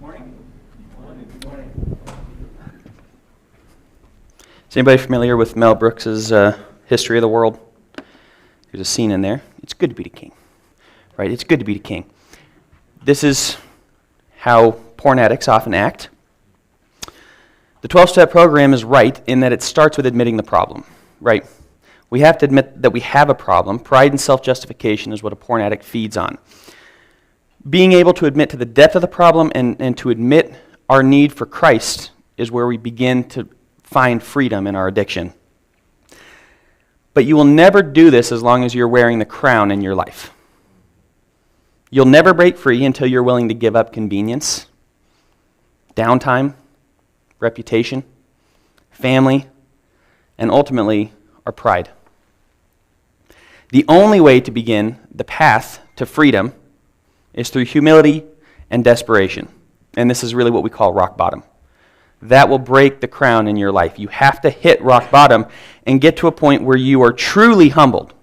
Is anybody familiar with Mel Brooks's History of the World? There's a scene in there. It's good to be the king, right? It's good to be the king. This is how porn addicts often act. The 12-step program is right in that it starts with admitting the problem, right? We have to admit that we have a problem. Pride and self-justification is what a porn addict feeds on. Being able to admit to the depth of the problem and to admit our need for Christ is where we begin to find freedom in our addiction. But you will never do this as long as you're wearing the crown in your life. You'll never break free until you're willing to give up convenience, downtime, reputation, family, and ultimately our pride. The only way to begin the path to freedom is through humility and desperation. And this is really what we call rock bottom. That will break the crown in your life. You have to hit rock bottom and get to a point where you are truly humbled.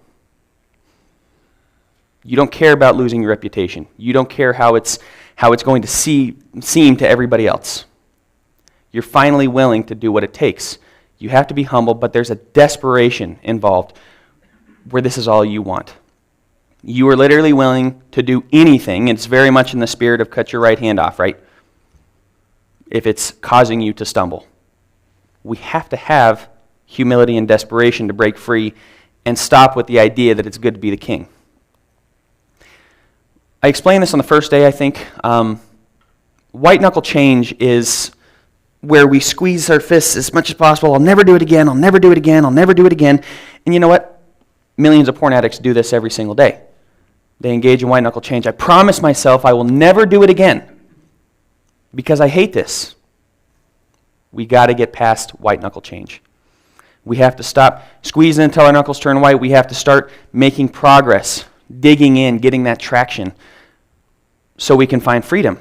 You don't care about losing your reputation. You don't care how it's going to seem to everybody else. You're finally willing to do what it takes. You have to be humble, but there's a desperation involved where this is all you want. You are literally willing to do anything. It's very much in the spirit of cut your right hand off, right? If it's causing you to stumble. We have to have humility and desperation to break free and stop with the idea that it's good to be the king. I explained this on the first day, I think. White knuckle change is where we squeeze our fists as much as possible. I'll never do it again. I'll never do it again. I'll never do it again. And you know what? Millions of porn addicts do this every single day. They engage in white knuckle change. I promise myself I will never do it again because I hate this. We got to get past white knuckle change. We have to stop squeezing until our knuckles turn white. We have to start making progress, digging in, getting that traction so we can find freedom.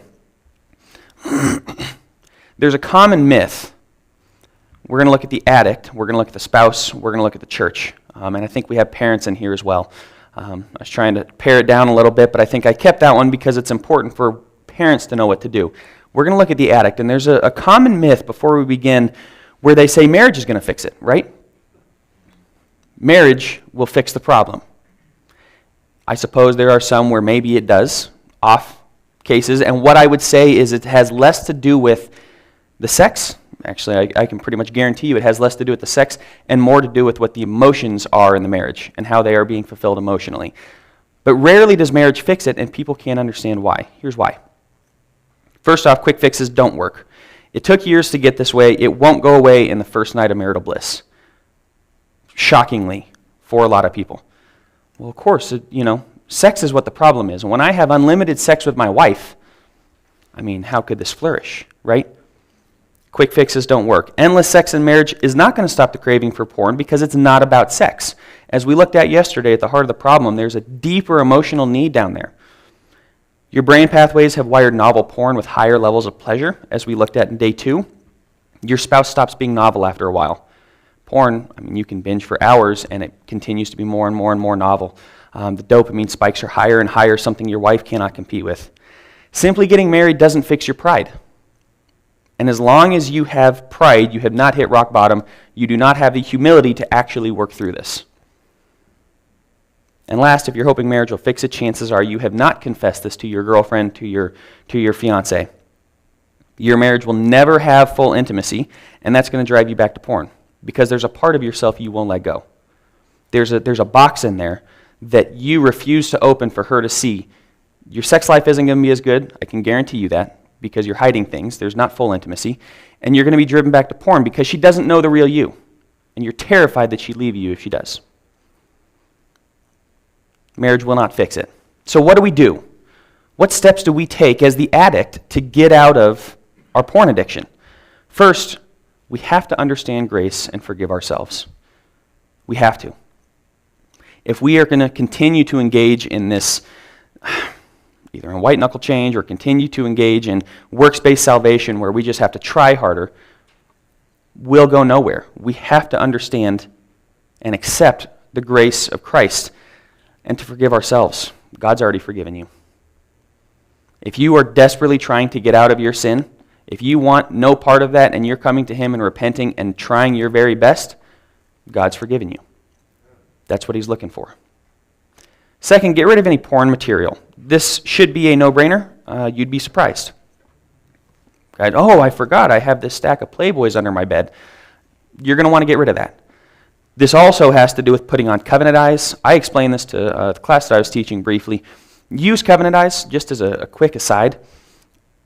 There's a common myth. We're going to look at the addict, we're going to look at the spouse, we're going to look at the church. And I think we have parents in here as well. I was trying to pare it down a little bit, but I think I kept that one because it's important for parents to know what to do. We're going to look at the addict, and there's a common myth before we begin where they say marriage is going to fix it, right? Marriage will fix the problem. I suppose there are some where maybe it does, off cases, and what I would say is it has less to do with the sex. Actually, I can pretty much guarantee you it has less to do with the sex and more to do with what the emotions are in the marriage and how they are being fulfilled emotionally. But rarely does marriage fix it, and people can't understand why. Here's why. First off, quick fixes don't work. It took years to get this way. It won't go away in the first night of marital bliss. Shockingly, for a lot of people. Well, of course, sex is what the problem is. When I have unlimited sex with my wife, how could this flourish, right? Quick fixes don't work. Endless sex in marriage is not going to stop the craving for porn because it's not about sex. As we looked at yesterday, at the heart of the problem, there's a deeper emotional need down there. Your brain pathways have wired novel porn with higher levels of pleasure, as we looked at in day 2. Your spouse stops being novel after a while. Porn, you can binge for hours, and it continues to be more and more and more novel. The dopamine spikes are higher and higher, something your wife cannot compete with. Simply getting married doesn't fix your pride. And as long as you have pride, you have not hit rock bottom, you do not have the humility to actually work through this. And last, if you're hoping marriage will fix it, chances are you have not confessed this to your girlfriend, to your fiance. Your marriage will never have full intimacy, and that's going to drive you back to porn because there's a part of yourself you won't let go. There's a box in there that you refuse to open for her to see. Your sex life isn't going to be as good, I can guarantee you that, because you're hiding things. There's not full intimacy. And you're going to be driven back to porn because she doesn't know the real you. And you're terrified that she'd leave you if she does. Marriage will not fix it. So what do we do? What steps do we take as the addict to get out of our porn addiction? First, we have to understand grace and forgive ourselves. We have to. If we are going to continue to engage in this either in white knuckle change or continue to engage in works-based salvation where we just have to try harder, we'll go nowhere. We have to understand and accept the grace of Christ and to forgive ourselves. God's already forgiven you. If you are desperately trying to get out of your sin, if you want no part of that and you're coming to him and repenting and trying your very best, God's forgiven you. That's what he's looking for. Second, get rid of any porn material. This should be a no-brainer. You'd be surprised. Right? Oh, I forgot I have this stack of Playboys under my bed. You're going to want to get rid of that. This also has to do with putting on covenant eyes. I explained this to the class that I was teaching briefly. Use covenant eyes, just as a quick aside.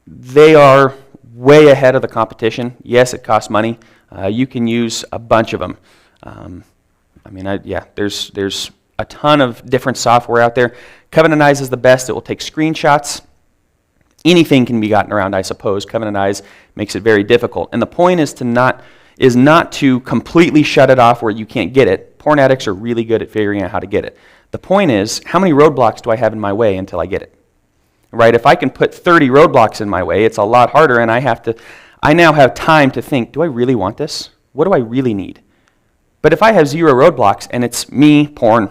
They are way ahead of the competition. Yes, it costs money. You can use a bunch of them. There's a ton of different software out there. Covenant Eyes is the best. It will take screenshots. Anything can be gotten around, I suppose. Covenant Eyes makes it very difficult. And the point is not to completely shut it off where you can't get it. Porn addicts are really good at figuring out how to get it. The point is, how many roadblocks do I have in my way until I get it? Right? If I can put 30 roadblocks in my way, it's a lot harder, and I now have time to think, do I really want this? What do I really need? But if I have 0 roadblocks and it's me, porn,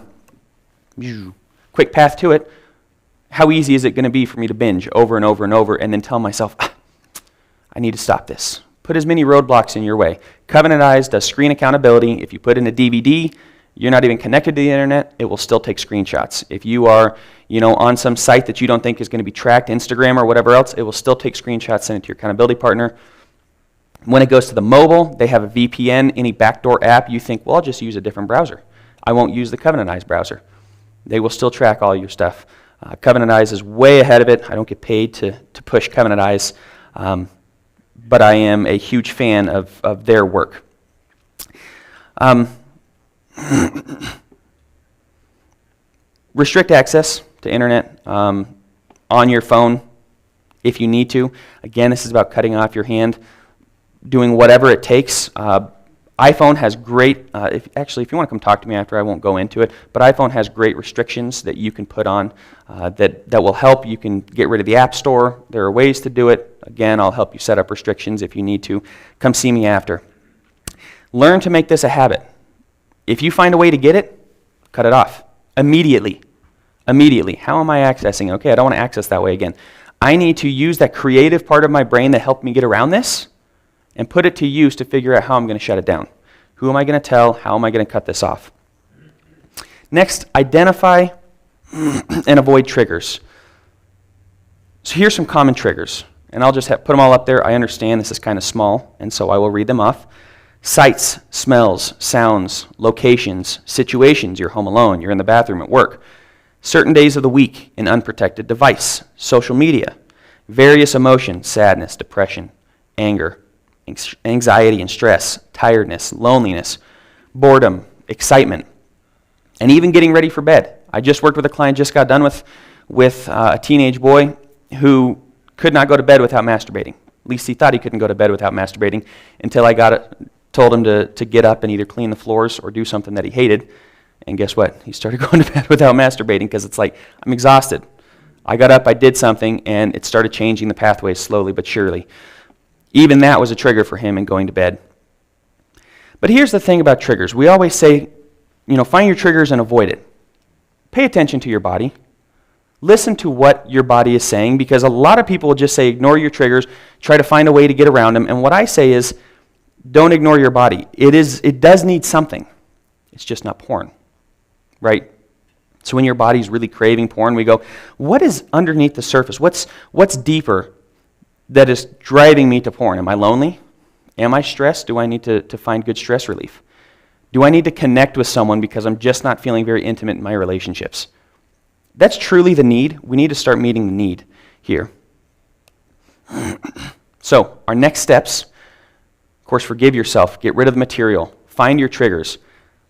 quick path to it, how easy is it going to be for me to binge over and over and over and then tell myself, I need to stop this? Put as many roadblocks in your way. Covenant Eyes does screen accountability. If you put in a DVD, you're not even connected to the internet, it will still take screenshots. If you are, on some site that you don't think is going to be tracked, Instagram or whatever else, it will still take screenshots, send it to your accountability partner. When it goes to the mobile, they have a VPN, any backdoor app, you think, well, I'll just use a different browser. I won't use the Covenant Eyes browser. They will still track all your stuff. Covenant Eyes is way ahead of it. I don't get paid to push Covenant Eyes, but I am a huge fan of their work. Restrict access to internet on your phone if you need to. Again, this is about cutting off your hand, doing whatever it takes. iPhone has great, if you want to come talk to me after, I won't go into it, but iPhone has great restrictions that you can put on that will help. You can get rid of the App Store. There are ways to do it. Again, I'll help you set up restrictions if you need to. Come see me after. Learn to make this a habit. If you find a way to get it, cut it off immediately. Immediately. How am I accessing? Okay, I don't want to access that way again. I need to use that creative part of my brain that helped me get around this and put it to use to figure out how I'm going to shut it down. Who am I going to tell? How am I going to cut this off? Next, identify and avoid triggers. So here's some common triggers, and I'll just put them all up there. I understand this is kind of small, and so I will read them off. Sights, smells, sounds, locations, situations. You're home alone, you're in the bathroom at work. Certain days of the week, an unprotected device, social media, various emotions, sadness, depression, anger, anxiety and stress, tiredness, loneliness, boredom, excitement, and even getting ready for bed. I just worked with a client, just got done with a teenage boy who could not go to bed without masturbating. At least he thought he couldn't go to bed without masturbating until I told him to get up and either clean the floors or do something that he hated. And guess what? He started going to bed without masturbating because it's like, I'm exhausted. I got up, I did something, and it started changing the pathways slowly but surely. Even that was a trigger for him in going to bed. But here's the thing about triggers. We always say, find your triggers and avoid it. Pay attention to your body. Listen to what your body is saying, because a lot of people will just say, ignore your triggers, try to find a way to get around them. And what I say is, don't ignore your body. It does need something. It's just not porn, right? So when your body's really craving porn, we go, what is underneath the surface? What's deeper that is driving me to porn? Am I lonely? Am I stressed? Do I need to find good stress relief? Do I need to connect with someone because I'm just not feeling very intimate in my relationships? That's truly the need. We need to start meeting the need here. So our next steps, of course, forgive yourself. Get rid of the material. Find your triggers.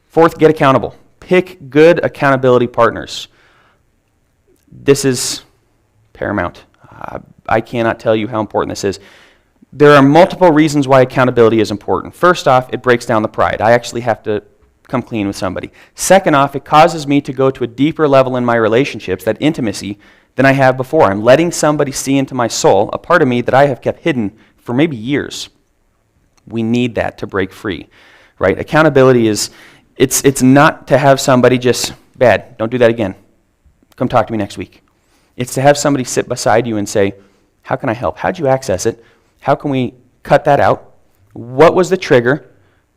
Fourth, get accountable. Pick good accountability partners. This is paramount. I cannot tell you how important this is. There are multiple reasons why accountability is important. First off, it breaks down the pride. I actually have to come clean with somebody. Second off, it causes me to go to a deeper level in my relationships, that intimacy, than I have before. I'm letting somebody see into my soul, a part of me that I have kept hidden for maybe years. We need that to break free, right? Accountability is, it's not to have somebody just, bad, don't do that again. Come talk to me next week. It's to have somebody sit beside you and say, how can I help? How'd you access it? How can we cut that out? What was the trigger?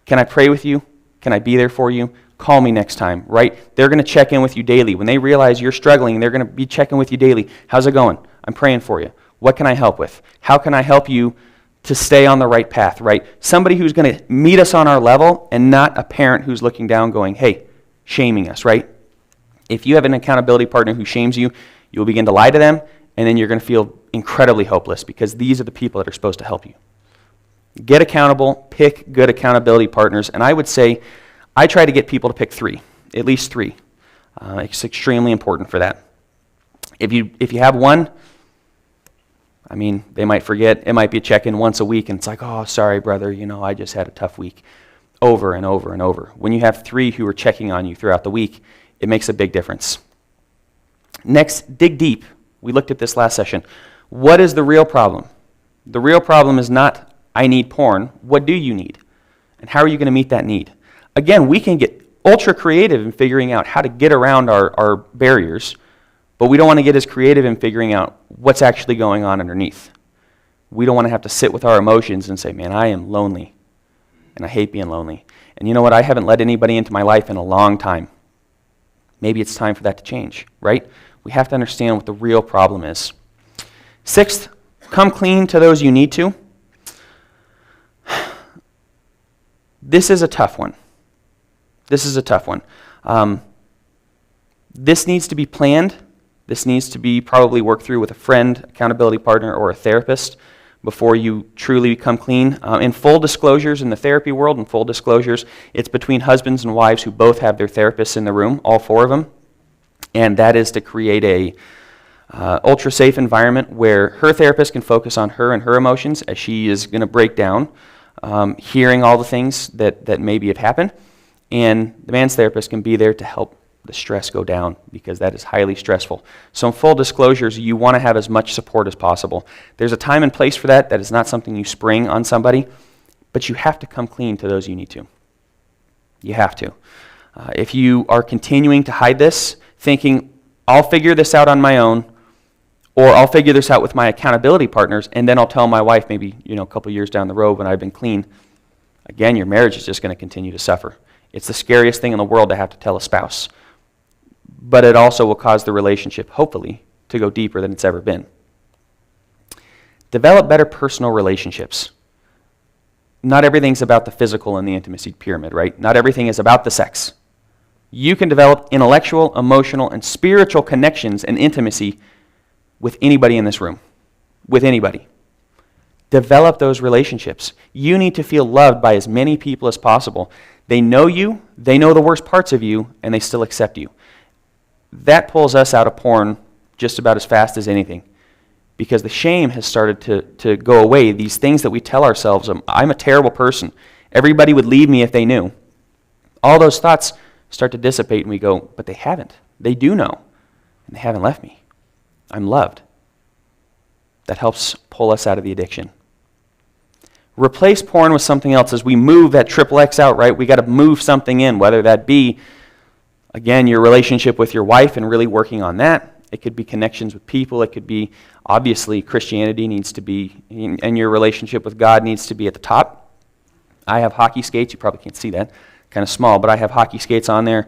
Can I pray with you? Can I be there for you? Call me next time, right? They're going to check in with you daily. When they realize you're struggling, they're going to be checking with you daily. How's it going? I'm praying for you. What can I help with? How can I help you to stay on the right path, right? Somebody who's going to meet us on our level and not a parent who's looking down going, hey, shaming us, right? If you have an accountability partner who shames you, you'll begin to lie to them, and then you're going to feel incredibly hopeless because these are the people that are supposed to help you. Get accountable, pick good accountability partners, and I would say I try to get people to pick 3, at least 3. It's extremely important for that. If you have one, I mean, they might forget. It might be a check-in once a week, and it's like, oh, sorry, brother, I just had a tough week, over and over and over. When you have 3 who are checking on you throughout the week, it makes a big difference. Next, dig deep. We looked at this last session. What is the real problem? The real problem is not, I need porn. What do you need? And how are you going to meet that need? Again, we can get ultra creative in figuring out how to get around our barriers, but we don't want to get as creative in figuring out what's actually going on underneath. We don't want to have to sit with our emotions and say, man, I am lonely, and I hate being lonely. And you know what? I haven't let anybody into my life in a long time. Maybe it's time for that to change, right? We have to understand what the real problem is. 6th, come clean to those you need to. This is a tough one. This is a tough one. This needs to be planned. This needs to be probably worked through with a friend, accountability partner, or a therapist before you truly come clean. In full disclosures in the therapy world, in full disclosures, it's between husbands and wives who both have their therapists in the room, all 4 of them. And that is to create a ultra-safe environment where her therapist can focus on her and her emotions as she is going to break down, hearing all the things that maybe have happened. And the man's therapist can be there to help the stress go down because that is highly stressful. So in full disclosures, you want to have as much support as possible. There's a time and place for that. That is not something you spring on somebody, but you have to come clean to those you need to. You have to. If you are continuing to hide this, thinking, I'll figure this out on my own, or I'll figure this out with my accountability partners, and then I'll tell my wife maybe a couple years down the road when I've been clean, again, your marriage is just going to continue to suffer. It's the scariest thing in the world to have to tell a spouse. But it also will cause the relationship, hopefully, to go deeper than it's ever been. Develop better personal relationships. Not everything's about the physical and the intimacy pyramid, right? Not everything is about the sex. You can develop intellectual, emotional, and spiritual connections and intimacy with anybody in this room. With anybody. Develop those relationships. You need to feel loved by as many people as possible. They know you, they know the worst parts of you, and they still accept you. That pulls us out of porn just about as fast as anything because the shame has started to go away. These things that we tell ourselves, I'm a terrible person. Everybody would leave me if they knew. All those thoughts start to dissipate and we go, but they haven't. They do know, and they haven't left me. I'm loved. That helps pull us out of the addiction. Replace porn with something else. As we move that XXX out, right, we got to move something in, whether that be again, your relationship with your wife and really working on that. It could be connections with people. It could be, obviously, Christianity needs to be, and your relationship with God needs to be at the top. I have hockey skates. You probably can't see that. Kind of small, but I have hockey skates on there.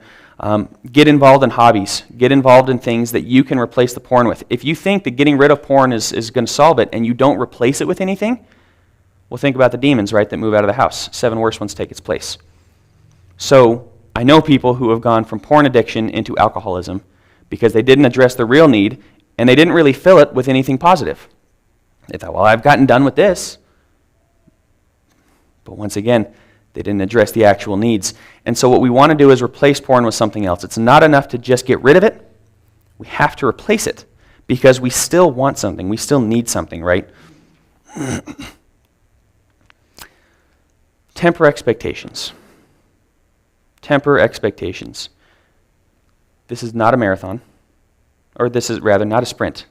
Get involved in hobbies. Get involved in things that you can replace the porn with. If you think that getting rid of porn is going to solve it and you don't replace it with anything, well, think about the demons, right, that move out of the house. 7 worse ones take its place. So I know people who have gone from porn addiction into alcoholism because they didn't address the real need and they didn't really fill it with anything positive. They thought, well, I've gotten done with this. But once again, they didn't address the actual needs. And so what we want to do is replace porn with something else. It's not enough to just get rid of it. We have to replace it because we still want something. We still need something, right? Temper expectations. Temper expectations. This is not a marathon, or this is rather not a sprint.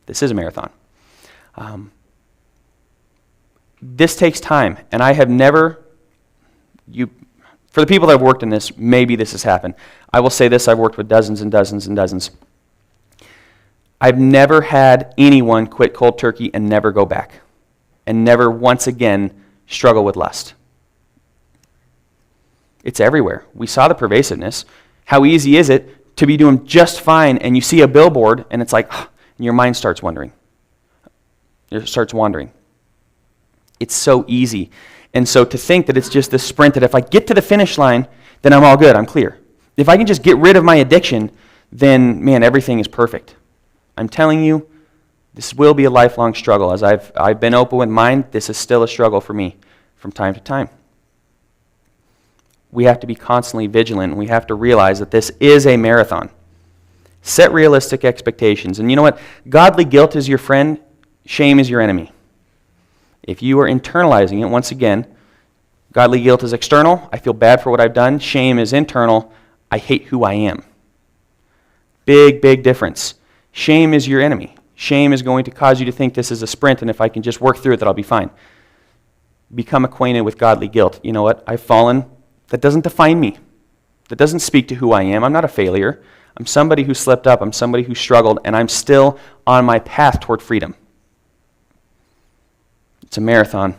This is a marathon. This takes time, and I have never, for the people that have worked in this, maybe this has happened. I will say this, I've worked with dozens and dozens and dozens. I've never had anyone quit cold turkey and never go back, and never once again struggle with lust. It's everywhere. We saw the pervasiveness. How easy is it to be doing just fine, and you see a billboard, and it's like, and your mind starts wandering. It starts wandering. It's so easy. And so to think that it's just this sprint, that if I get to the finish line, then I'm all good, I'm clear. If I can just get rid of my addiction, then, man, everything is perfect. I'm telling you, this will be a lifelong struggle. As I've been open with mine, this is still a struggle for me from time to time. We have to be constantly vigilant, and we have to realize that this is a marathon. Set realistic expectations. And you know what? Godly guilt is your friend, shame is your enemy. If you are internalizing it, once again, godly guilt is external, I feel bad for what I've done. Shame is internal, I hate who I am. Big, big difference. Shame is your enemy. Shame is going to cause you to think this is a sprint, and if I can just work through it, that I'll be fine. Become acquainted with godly guilt. You know what? I've fallen. That doesn't define me. That doesn't speak to who I am. I'm not a failure. I'm somebody who slipped up. I'm somebody who struggled, and I'm still on my path toward freedom. It's a marathon,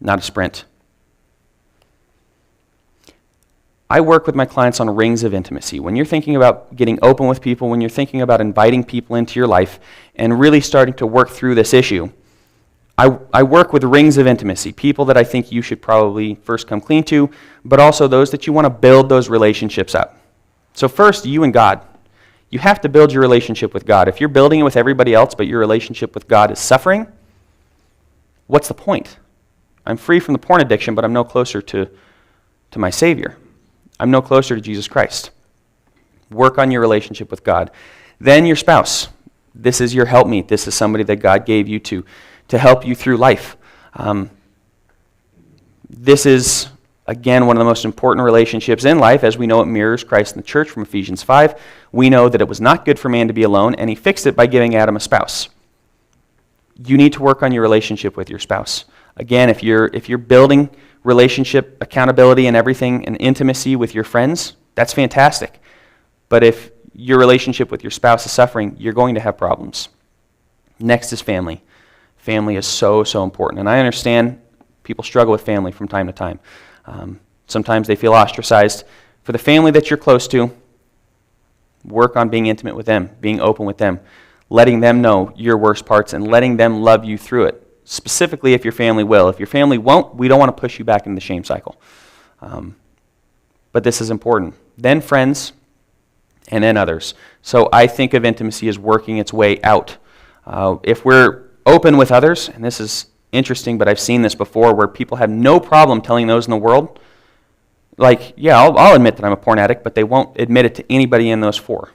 not a sprint. I work with my clients on rings of intimacy. When you're thinking about getting open with people, when you're thinking about inviting people into your life and really starting to work through this issue, I work with rings of intimacy, people that I think you should probably first come clean to, but also those that you want to build those relationships up. So first, you and God. You have to build your relationship with God. If you're building it with everybody else, but your relationship with God is suffering, what's the point? I'm free from the porn addiction, but I'm no closer to my Savior. I'm no closer to Jesus Christ. Work on your relationship with God. Then your spouse. This is your helpmeet. This is somebody that God gave you to help you through life. This is, again, one of the most important relationships in life. As we know, it mirrors Christ in the church from Ephesians 5. We know that it was not good for man to be alone, and he fixed it by giving Adam a spouse. You need to work on your relationship with your spouse. Again, if you're building relationship, accountability, and everything, and intimacy with your friends, that's fantastic. But if your relationship with your spouse is suffering, you're going to have problems. Next is family. Family is so, so important. And I understand people struggle with family from time to time. Sometimes they feel ostracized. For the family that you're close to, work on being intimate with them, being open with them, letting them know your worst parts and letting them love you through it. Specifically if your family will. If your family won't, we don't want to push you back into the shame cycle. But this is important. Then friends, and then others. So I think of intimacy as working its way out. If we're open with others, and this is interesting, but I've seen this before, where people have no problem telling those in the world, like, yeah, I'll admit that I'm a porn addict, but they won't admit it to anybody in those four.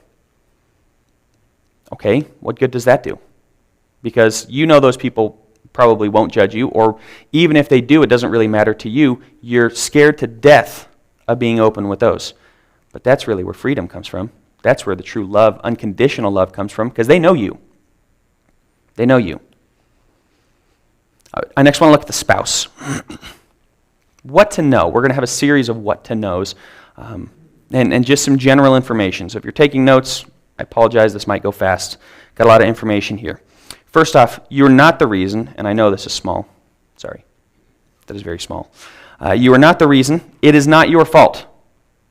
Okay, what good does that do? Because you know those people probably won't judge you, or even if they do, it doesn't really matter to you. You're scared to death of being open with those. But that's really where freedom comes from. That's where the true love, unconditional love comes from, because they know you. They know you. I next want to look at the spouse. What to know. We're going to have a series of what to knows and just some general information. So if you're taking notes, I apologize, this might go fast. Got a lot of information here. First off, you're not the reason, and I know this is small. Sorry. That is very small. You are not the reason. It is not your fault.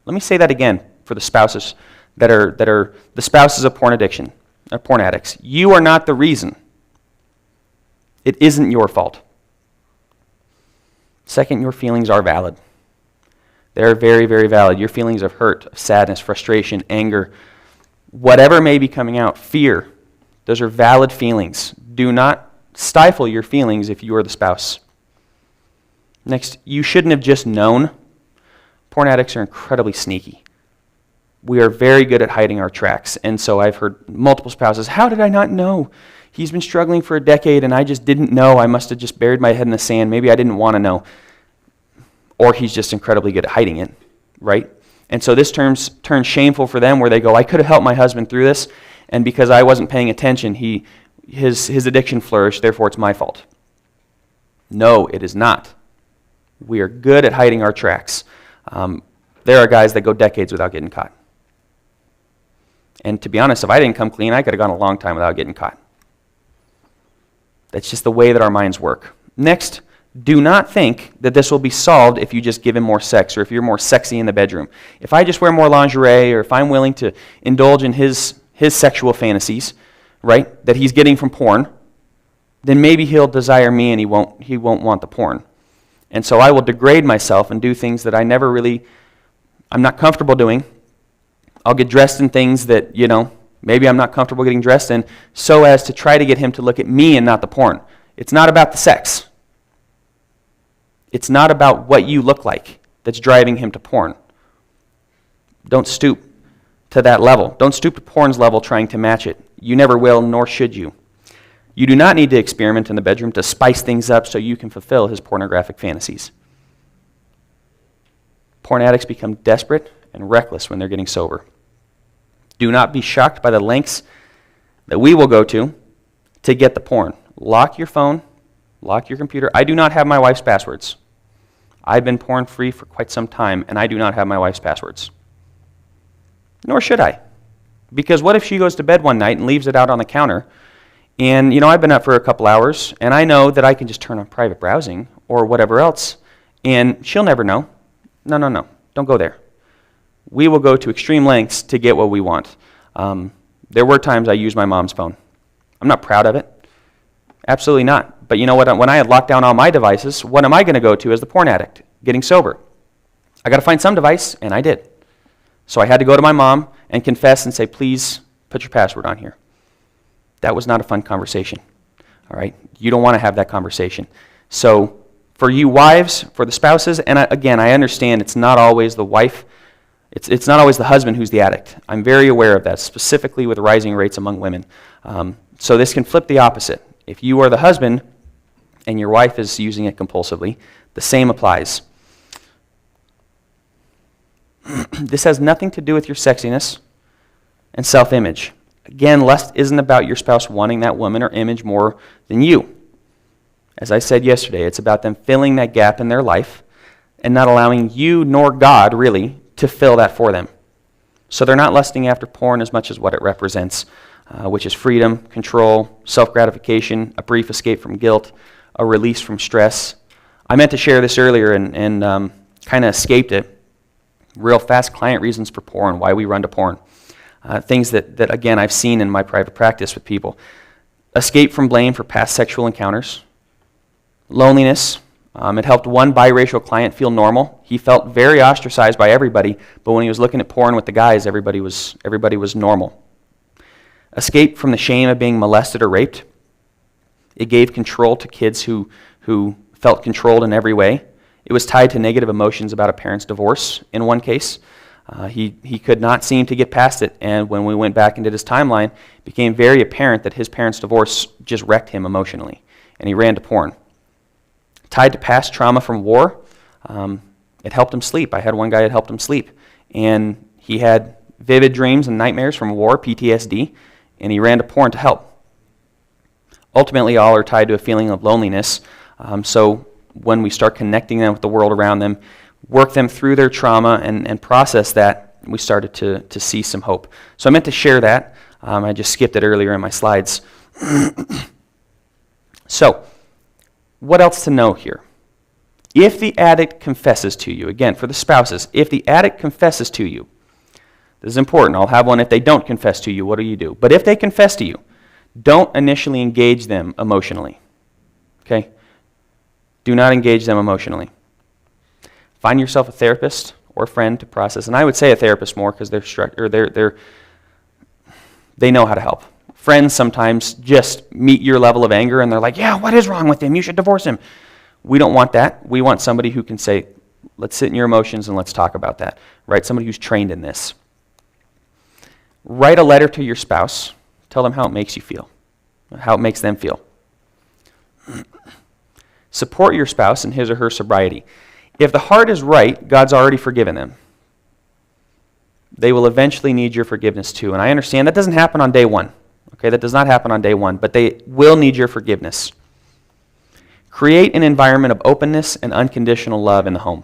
Let me say that again for the spouses that are the spouses of porn addiction, porn addicts. You are not the reason. It isn't your fault. Second, your feelings are valid. They're very, very valid. Your feelings of hurt, of sadness, frustration, anger, whatever may be coming out, fear, those are valid feelings. Do not stifle your feelings if you are the spouse. Next, you shouldn't have just known. Porn addicts are incredibly sneaky. We are very good at hiding our tracks. And so I've heard multiple spouses, how did I not know? He's been struggling for a decade and I just didn't know. I must have just buried my head in the sand. Maybe I didn't want to know. Or he's just incredibly good at hiding it, right? And so this turns shameful for them, where they go, I could have helped my husband through this, and because I wasn't paying attention, his addiction flourished, therefore it's my fault. No, it is not. We are good at hiding our tracks. There are guys that go decades without getting caught. And to be honest, if I didn't come clean, I could have gone a long time without getting caught. That's just the way that our minds work. Next, do not think that this will be solved if you just give him more sex or if you're more sexy in the bedroom. If I just wear more lingerie or if I'm willing to indulge in his sexual fantasies, right, that he's getting from porn, then maybe he'll desire me and he won't want the porn. And so I will degrade myself and do things that I'm not comfortable doing. I'll get dressed in things that, maybe I'm not comfortable getting dressed in, so as to try to get him to look at me and not the porn. It's not about the sex. It's not about what you look like that's driving him to porn. Don't stoop to that level. Don't stoop to porn's level trying to match it. You never will, nor should you. You do not need to experiment in the bedroom to spice things up so you can fulfill his pornographic fantasies. Porn addicts become desperate and reckless when they're getting sober. Do not be shocked by the lengths that we will go to get the porn. Lock your phone, lock your computer. I do not have my wife's passwords. I've been porn-free for quite some time, and I do not have my wife's passwords. Nor should I. Because what if she goes to bed one night and leaves it out on the counter, and, I've been up for a couple hours, and I know that I can just turn on private browsing or whatever else, and she'll never know. No. Don't go there. We will go to extreme lengths to get what we want. There were times I used my mom's phone. I'm not proud of it. Absolutely not. But you know what? When I had locked down all my devices, what am I going to go to as the porn addict getting sober? I got to find some device, and I did. So I had to go to my mom and confess and say, please put your password on here. That was not a fun conversation. All right? You don't want to have that conversation. So for you wives, for the spouses, and I understand it's not always the wife, it's not always the husband who's the addict. I'm very aware of that, specifically with rising rates among women. So this can flip the opposite. If you are the husband and your wife is using it compulsively, the same applies. This has nothing to do with your sexiness and self-image. Again, lust isn't about your spouse wanting that woman or image more than you. As I said yesterday, it's about them filling that gap in their life and not allowing you nor God, really, to fill that for them. So they're not lusting after porn as much as what it represents, which is freedom, control, self-gratification, a brief escape from guilt, a release from stress. I meant to share this earlier and kind of escaped it. Real fast client reasons for porn, why we run to porn. Things that, again, I've seen in my private practice with people. Escape from blame for past sexual encounters. Loneliness. It helped one biracial client feel normal. He felt very ostracized by everybody, but when he was looking at porn with the guys, everybody was normal. Escape from the shame of being molested or raped. It gave control to kids who felt controlled in every way. It was tied to negative emotions about a parent's divorce in one case. He could not seem to get past it, and when we went back and did his timeline, it became very apparent that his parents' divorce just wrecked him emotionally, and he ran to porn. Tied to past trauma from war, it helped him sleep. I had one guy that helped him sleep, and he had vivid dreams and nightmares from war, PTSD, and he ran to porn to help. Ultimately, all are tied to a feeling of loneliness, so when we start connecting them with the world around them, work them through their trauma and process that, we started to see some hope. So I meant to share that. I just skipped it earlier in my slides. So, what else to know here? If the addict confesses to you, again, for the spouses, if the addict confesses to you, this is important. I'll have one if they don't confess to you, what do you do? But if they confess to you, don't initially engage them emotionally. Okay? Do not engage them emotionally. Find yourself a therapist or a friend to process. And I would say a therapist more because they know how to help. Friends sometimes just meet your level of anger and they're like, yeah, what is wrong with him? You should divorce him. We don't want that. We want somebody who can say, let's sit in your emotions and let's talk about that. Right? Somebody who's trained in this. Write a letter to your spouse. Tell them how it makes you feel. How it makes them feel. Support your spouse in his or her sobriety. If the heart is right, God's already forgiven them. They will eventually need your forgiveness too. And I understand that doesn't happen on day one. Okay, that does not happen on day one, but they will need your forgiveness. Create an environment of openness and unconditional love in the home.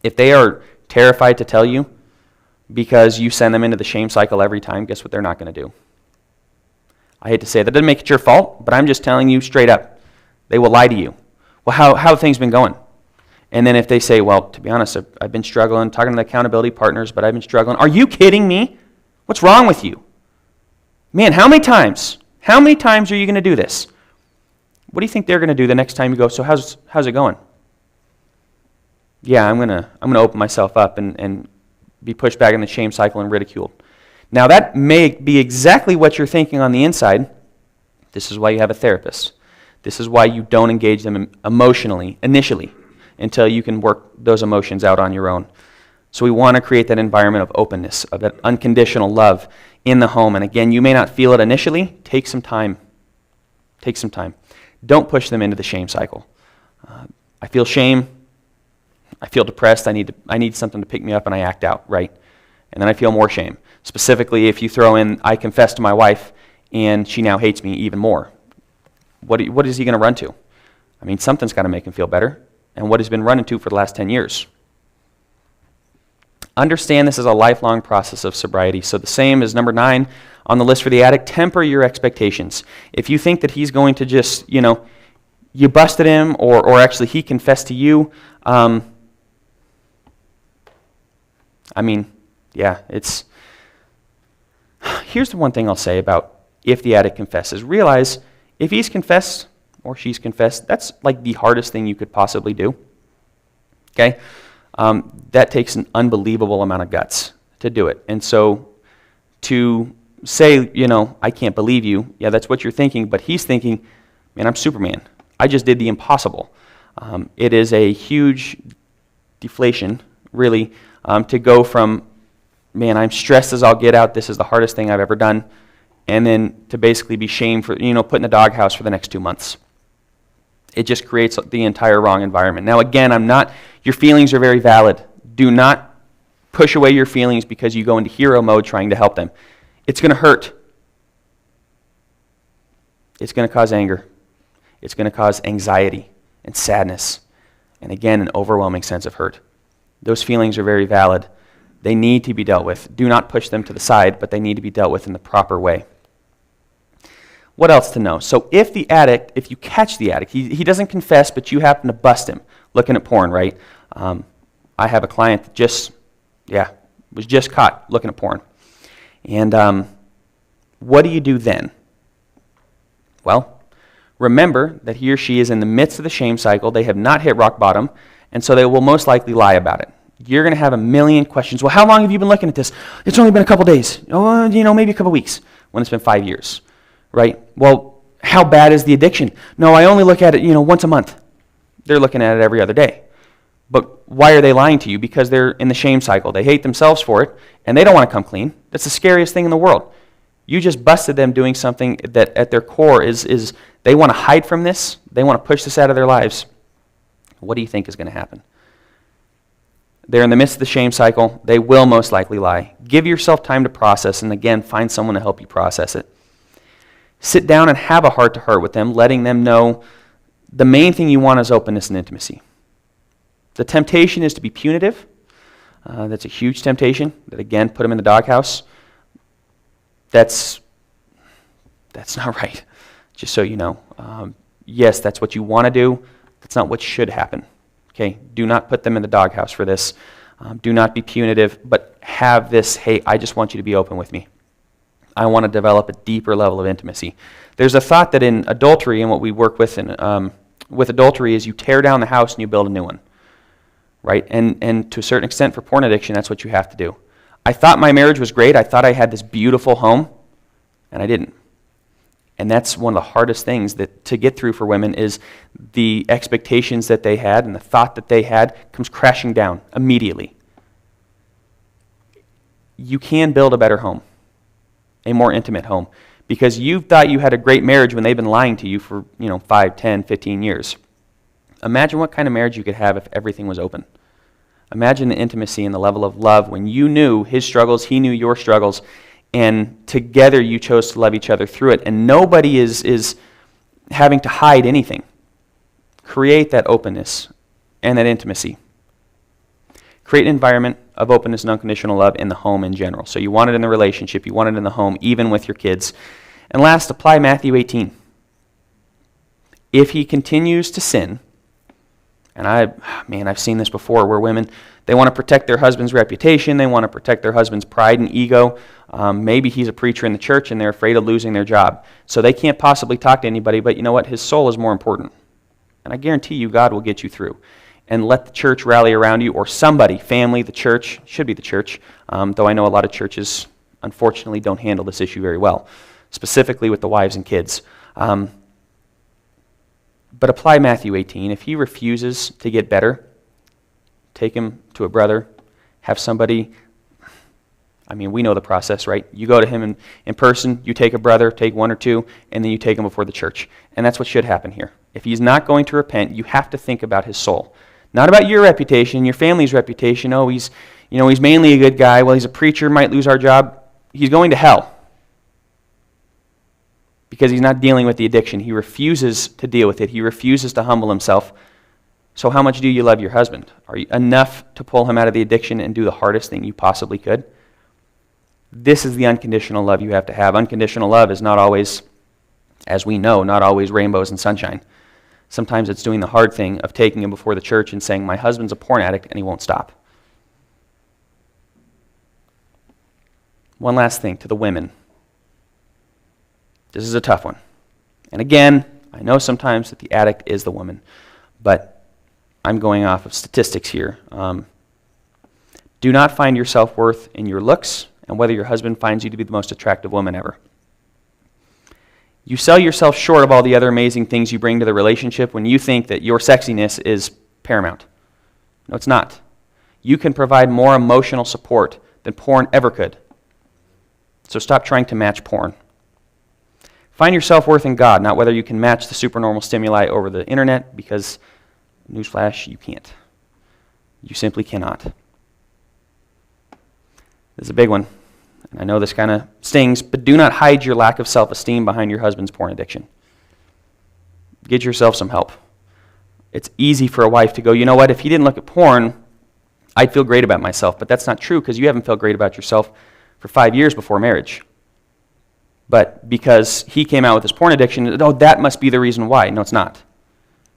If they are terrified to tell you, because you send them into the shame cycle every time, guess what they're not going to do? I hate to say it, that doesn't make it your fault, but I'm just telling you straight up. They will lie to you. Well, how have things been going? And then if they say, well, to be honest, I've been struggling, talking to the accountability partners, but I've been struggling. Are you kidding me? What's wrong with you? Man, how many times are you going to do this? What do you think they're going to do the next time you go, so how's it going? Yeah, I'm gonna open myself up and be pushed back in the shame cycle and ridiculed. Now that may be exactly what you're thinking on the inside. This is why you have a therapist. This is why you don't engage them emotionally, initially, until you can work those emotions out on your own. So we want to create that environment of openness, of that unconditional love in the home. And again, you may not feel it initially. Take some time. Take some time. Don't push them into the shame cycle. I feel shame. I feel depressed. I need something to pick me up, and I act out, right? And then I feel more shame. Specifically, if you throw in, I confess to my wife, and she now hates me even more. What is he going to run to? I mean, something's got to make him feel better. And what he's been running to for the last 10 years. Understand this is a lifelong process of sobriety. So the same as number 9 on the list for the addict, temper your expectations. If you think that he's going to just, you busted him, or actually he confessed to you, here's the one thing I'll say about if the addict confesses. Realize if he's confessed or she's confessed, that's like the hardest thing you could possibly do. Okay? That takes an unbelievable amount of guts to do it. And so to say, I can't believe you, yeah, that's what you're thinking, but he's thinking, man, I'm Superman. I just did the impossible. It is a huge deflation, really, to go from, man, I'm stressed as I'll get out, this is the hardest thing I've ever done, and then to basically be shamed for, put in the doghouse for the next 2 months. It just creates the entire wrong environment. Now again, your feelings are very valid. Do not push away your feelings because you go into hero mode trying to help them. It's going to hurt. It's going to cause anger. It's going to cause anxiety and sadness. And again, an overwhelming sense of hurt. Those feelings are very valid. They need to be dealt with. Do not push them to the side, but they need to be dealt with in the proper way. What else to know? So if you catch the addict, he doesn't confess, but you happen to bust him looking at porn, right? I have a client that was just caught looking at porn. And what do you do then? Well, remember that he or she is in the midst of the shame cycle. They have not hit rock bottom, and so they will most likely lie about it. You're going to have a million questions. Well, how long have you been looking at this? It's only been a couple days. Oh, maybe a couple weeks, when it's been 5 years, right? Well, how bad is the addiction? No, I only look at it, once a month. They're looking at it every other day. But why are they lying to you? Because they're in the shame cycle. They hate themselves for it, and they don't want to come clean. That's the scariest thing in the world. You just busted them doing something that at their core is they want to hide from this. They want to push this out of their lives. What do you think is going to happen? They're in the midst of the shame cycle. They will most likely lie. Give yourself time to process, and again, find someone to help you process it. Sit down and have a heart-to-heart with them, letting them know the main thing you want is openness and intimacy. The temptation is to be punitive. That's a huge temptation. That again, put them in the doghouse. That's not right. Just so you know. Yes, that's what you want to do. That's not what should happen. Okay, do not put them in the doghouse for this. Do not be punitive, but have this, hey, I just want you to be open with me. I want to develop a deeper level of intimacy. There's a thought that in adultery, and what we work with with adultery is you tear down the house and you build a new one, right? And to a certain extent for porn addiction, that's what you have to do. I thought my marriage was great. I thought I had this beautiful home, and I didn't. And that's one of the hardest things to get through for women is the expectations that they had and the thought that they had comes crashing down immediately. You can build a better home, a more intimate home, because you thought you had a great marriage when they've been lying to you for 5, 10, 15 years. Imagine what kind of marriage you could have if everything was open. Imagine the intimacy and the level of love when you knew his struggles, he knew your struggles, and together you chose to love each other through it, and nobody is having to hide anything. Create that openness and that intimacy. Create an environment of openness and unconditional love in the home in general. So you want it in the relationship, you want it in the home, even with your kids. And last, apply Matthew 18. If he continues to sin, and I've seen this before where women, they want to protect their husband's reputation, they want to protect their husband's pride and ego. Maybe he's a preacher in the church and they're afraid of losing their job. So they can't possibly talk to anybody, but you know what? His soul is more important. And I guarantee you God will get you through. And let the church rally around you, or somebody, family, the church, should be the church, though I know a lot of churches, unfortunately, don't handle this issue very well, specifically with the wives and kids. But apply Matthew 18. If he refuses to get better, take him to a brother, have somebody, we know the process, right? You go to him in person, you take a brother, take one or two, and then you take him before the church. And that's what should happen here. If he's not going to repent, you have to think about his soul. Not about your reputation, your family's reputation. Oh, he's mainly a good guy. Well, he's a preacher, might lose our job. He's going to hell because he's not dealing with the addiction. He refuses to deal with it. He refuses to humble himself. So how much do you love your husband? Are you enough to pull him out of the addiction and do the hardest thing you possibly could? This is the unconditional love you have to have. Unconditional love is not always, as we know, not always rainbows and sunshine. Sometimes it's doing the hard thing of taking him before the church and saying, my husband's a porn addict and he won't stop. One last thing to the women. This is a tough one. And again, I know sometimes that the addict is the woman, but I'm going off of statistics here. Do not find your self-worth in your looks and whether your husband finds you to be the most attractive woman ever. You sell yourself short of all the other amazing things you bring to the relationship when you think that your sexiness is paramount. No, it's not. You can provide more emotional support than porn ever could. So stop trying to match porn. Find your self-worth in God, not whether you can match the supernormal stimuli over the internet, because, newsflash, you can't. You simply cannot. This is a big one. And I know this kind of stings, but do not hide your lack of self-esteem behind your husband's porn addiction. Get yourself some help. It's easy for a wife to go, you know what, if he didn't look at porn, I'd feel great about myself. But that's not true because you haven't felt great about yourself for 5 years before marriage. But because he came out with his porn addiction, oh, that must be the reason why. No, it's not.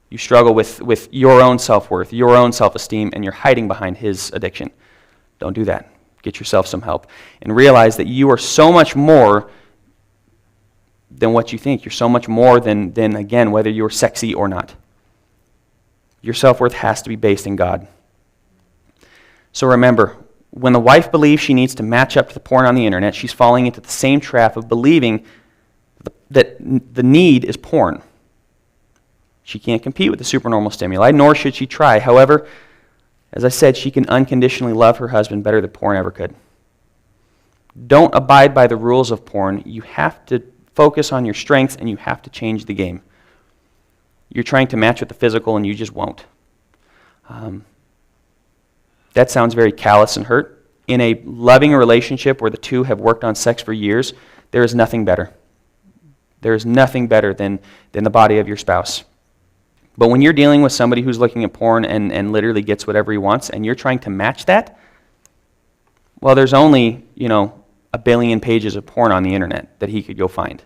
You struggle with your own self-worth, your own self-esteem, and you're hiding behind his addiction. Don't do that. Get yourself some help. And realize that you are so much more than what you think. You're so much more than again, whether you're sexy or not. Your self-worth has to be based in God. So remember, when the wife believes she needs to match up to the porn on the internet, she's falling into the same trap of believing that the need is porn. She can't compete with the supernormal stimuli, nor should she try. However, as I said, she can unconditionally love her husband better than porn ever could. Don't abide by the rules of porn. You have to focus on your strengths and you have to change the game. You're trying to match with the physical and you just won't. That sounds very callous and hurt. In a loving relationship where the two have worked on sex for years, there is nothing better. There is nothing better than the body of your spouse. But when you're dealing with somebody who's looking at porn and literally gets whatever he wants, and you're trying to match that, well, there's only, a billion pages of porn on the internet that he could go find.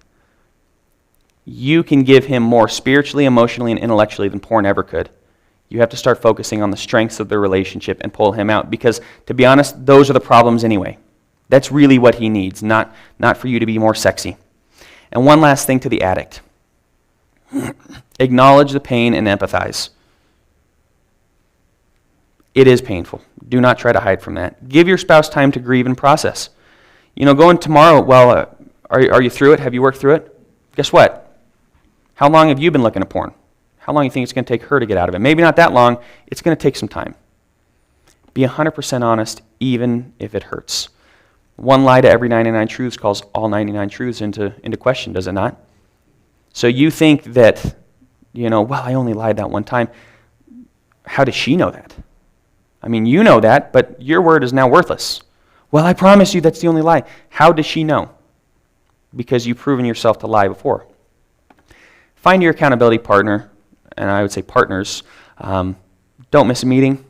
You can give him more spiritually, emotionally, and intellectually than porn ever could. You have to start focusing on the strengths of the relationship and pull him out, because, to be honest, those are the problems anyway. That's really what he needs, not for you to be more sexy. And one last thing to the addict. Acknowledge the pain and empathize. It is painful. Do not try to hide from that. Give your spouse time to grieve and process. Going tomorrow, well, are you through it? Have you worked through it? Guess what? How long have you been looking at porn? How long do you think it's going to take her to get out of it? Maybe not that long. It's going to take some time. Be 100% honest, even if it hurts. One lie to every 99 truths calls all 99 truths into question, does it not? So you think that, well, I only lied that one time. How does she know that? You know that, but your word is now worthless. Well, I promise you that's the only lie. How does she know? Because you've proven yourself to lie before. Find your accountability partner, and I would say partners. Don't miss a meeting.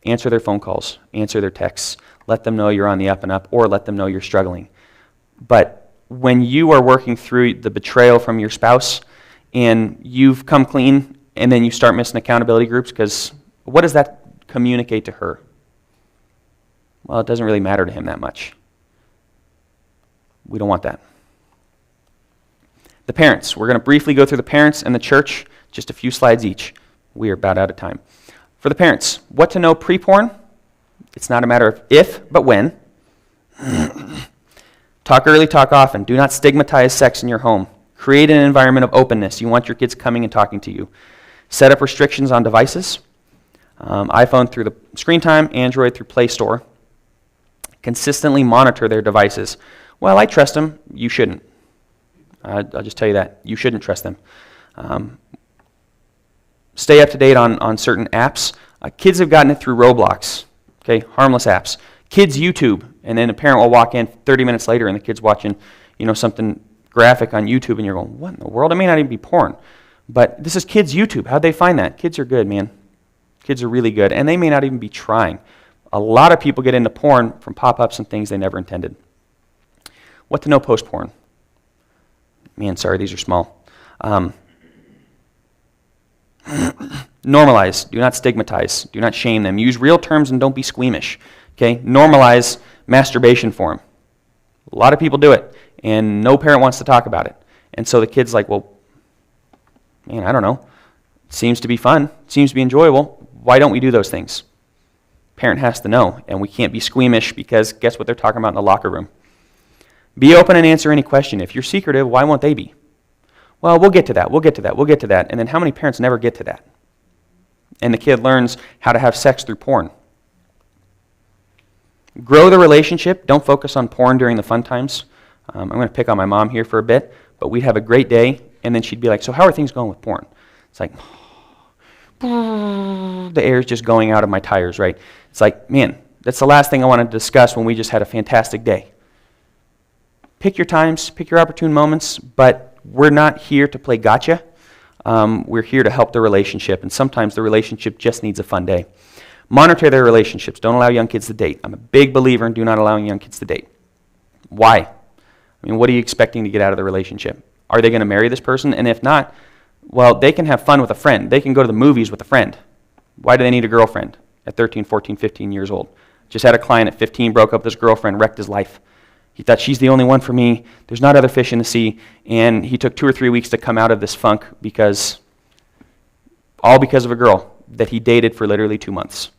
Answer their phone calls. Answer their texts. Let them know you're on the up and up, or let them know you're struggling. But when you are working through the betrayal from your spouse and you've come clean and then you start missing accountability groups, because what does that communicate to her? Well, it doesn't really matter to him that much. We don't want that. The parents. We're going to briefly go through the parents and the church, just a few slides each. We are about out of time. For the parents, what to know pre-porn? It's not a matter of if, but when. Talk early, talk often. Do not stigmatize sex in your home. Create an environment of openness. You want your kids coming and talking to you. Set up restrictions on devices. iPhone through the screen time, Android through Play Store. Consistently monitor their devices. Well, I trust them. You shouldn't. I'll just tell you that. You shouldn't trust them. Stay up to date on certain apps. Kids have gotten it through Roblox. Okay, harmless apps. Kids YouTube, and then a parent will walk in 30 minutes later and the kid's watching, something graphic on YouTube, and you're going, what in the world? It may not even be porn. But this is kids YouTube. How'd they find that? Kids are good, man. Kids are really good, and they may not even be trying. A lot of people get into porn from pop-ups and things they never intended. What to know post-porn? Man, sorry, these are small. Normalize. Do not stigmatize. Do not shame them. Use real terms and don't be squeamish. Okay? Normalize masturbation for them. A lot of people do it, and no parent wants to talk about it. And so the kid's like, well, man, I don't know. It seems to be fun. It seems to be enjoyable. Why don't we do those things? Parent has to know, and we can't be squeamish because guess what they're talking about in the locker room? Be open and answer any question. If you're secretive, why won't they be? Well, we'll get to that. We'll get to that. We'll get to that. And then how many parents never get to that? And the kid learns how to have sex through porn. Grow the relationship. Don't focus on porn during the fun times. I'm going to pick on my mom here for a bit, but we'd have a great day, and then she'd be like, so how are things going with porn? It's like, the air's just going out of my tires, right? It's like, man, that's the last thing I want to discuss when we just had a fantastic day. Pick your times, pick your opportune moments, but we're not here to play gotcha. We're here to help the relationship, and sometimes the relationship just needs a fun day. Monitor their relationships. Don't allow young kids to date. I'm a big believer in do not allowing young kids to date. Why? I mean, what are you expecting to get out of the relationship? Are they going to marry this person? And if not, well, they can have fun with a friend. They can go to the movies with a friend. Why do they need a girlfriend at 13, 14, 15 years old? Just had a client at 15, broke up with his girlfriend, wrecked his life. He thought, she's the only one for me. There's not other fish in the sea. And he took 2 or 3 weeks to come out of this funk all because of a girl that he dated for literally 2 months.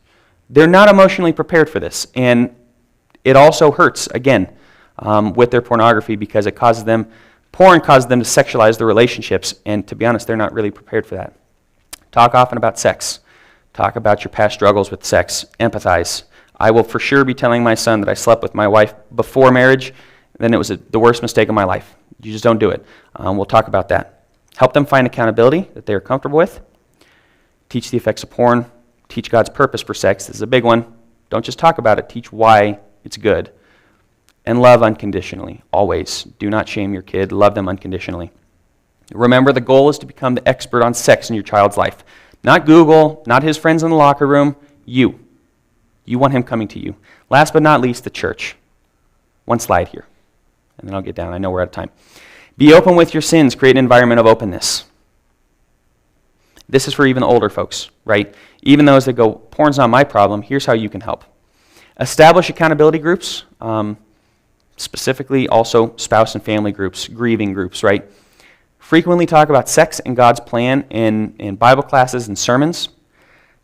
They're not emotionally prepared for this. And it also hurts, again, with their pornography because porn causes them to sexualize their relationships. And to be honest, they're not really prepared for that. Talk often about sex. Talk about your past struggles with sex. Empathize. I will for sure be telling my son that I slept with my wife before marriage, then it was the worst mistake of my life. You just don't do it. We'll talk about that. Help them find accountability that they are comfortable with. Teach the effects of porn. Teach God's purpose for sex. This is a big one. Don't just talk about it. Teach why it's good. And love unconditionally, always. Do not shame your kid. Love them unconditionally. Remember, the goal is to become the expert on sex in your child's life. Not Google, not his friends in the locker room, you. You want him coming to you. Last but not least, the church. One slide here, and then I'll get down. I know we're out of time. Be open with your sins. Create an environment of openness. This is for even the older folks, right? Even those that go, porn's not my problem, here's how you can help. Establish accountability groups, specifically also spouse and family groups, grieving groups, right? Frequently talk about sex and God's plan in Bible classes and sermons.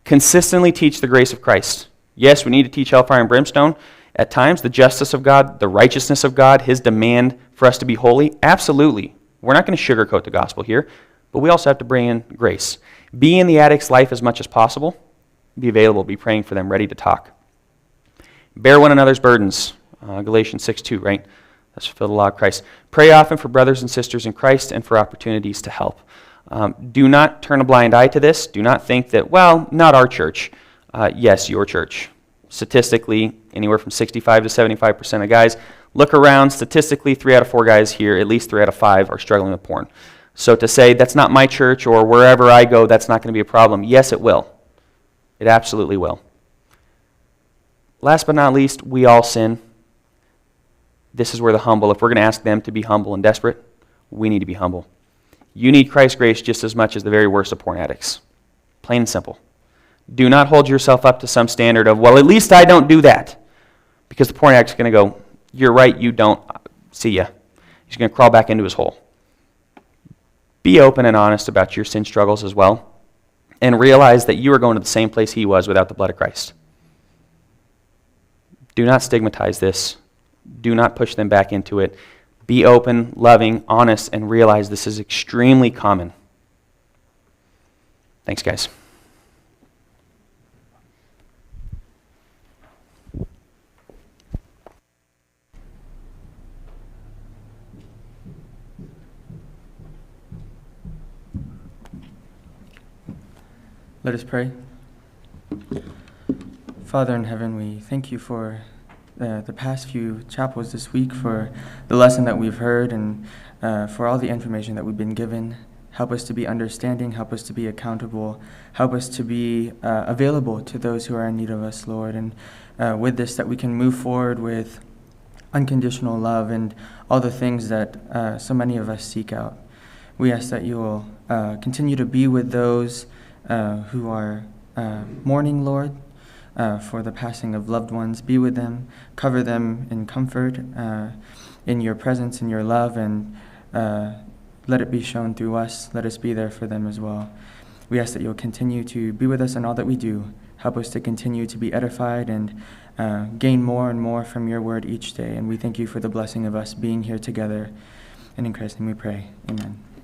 Consistently teach the grace of Christ. Yes, we need to teach hellfire and brimstone at times, the justice of God, the righteousness of God, his demand for us to be holy. Absolutely. We're not going to sugarcoat the gospel here, but we also have to bring in grace. Be in the addict's life as much as possible. Be available. Be praying for them, ready to talk. Bear one another's burdens. Galatians 6:2, right? Let's fulfill the law of Christ. Pray often for brothers and sisters in Christ and for opportunities to help. Do not turn a blind eye to this. Do not think that, well, not our church. Yes, your church. Statistically, anywhere from 65 to 75% of guys. Look around. Statistically, 3 out of 4 guys here, at least 3 out of 5, are struggling with porn. So to say, that's not my church or wherever I go, that's not going to be a problem. Yes, it will. It absolutely will. Last but not least, we all sin. This is where the humble, if we're going to ask them to be humble and desperate, we need to be humble. You need Christ's grace just as much as the very worst of porn addicts. Plain and simple. Do not hold yourself up to some standard of, well, at least I don't do that. Because the porn addict's going to go, you're right, you don't. See ya. He's going to crawl back into his hole. Be open and honest about your sin struggles as well. And realize that you are going to the same place he was without the blood of Christ. Do not stigmatize this. Do not push them back into it. Be open, loving, honest, and realize this is extremely common. Thanks, guys. Let us pray. Father in heaven, we thank you for the past few chapels this week, for the lesson that we've heard, and for all the information that we've been given. Help us to be understanding, help us to be accountable, help us to be available to those who are in need of us, Lord. And with this, that we can move forward with unconditional love and all the things that so many of us seek out. We ask that you will continue to be with those who are mourning, Lord, for the passing of loved ones. Be with them, cover them in comfort, in your presence, in your love, and let it be shown through us. Let us be there for them as well. We ask that you'll continue to be with us in all that we do. Help us to continue to be edified and gain more and more from your word each day. And we thank you for the blessing of us being here together. And in Christ's name we pray. Amen.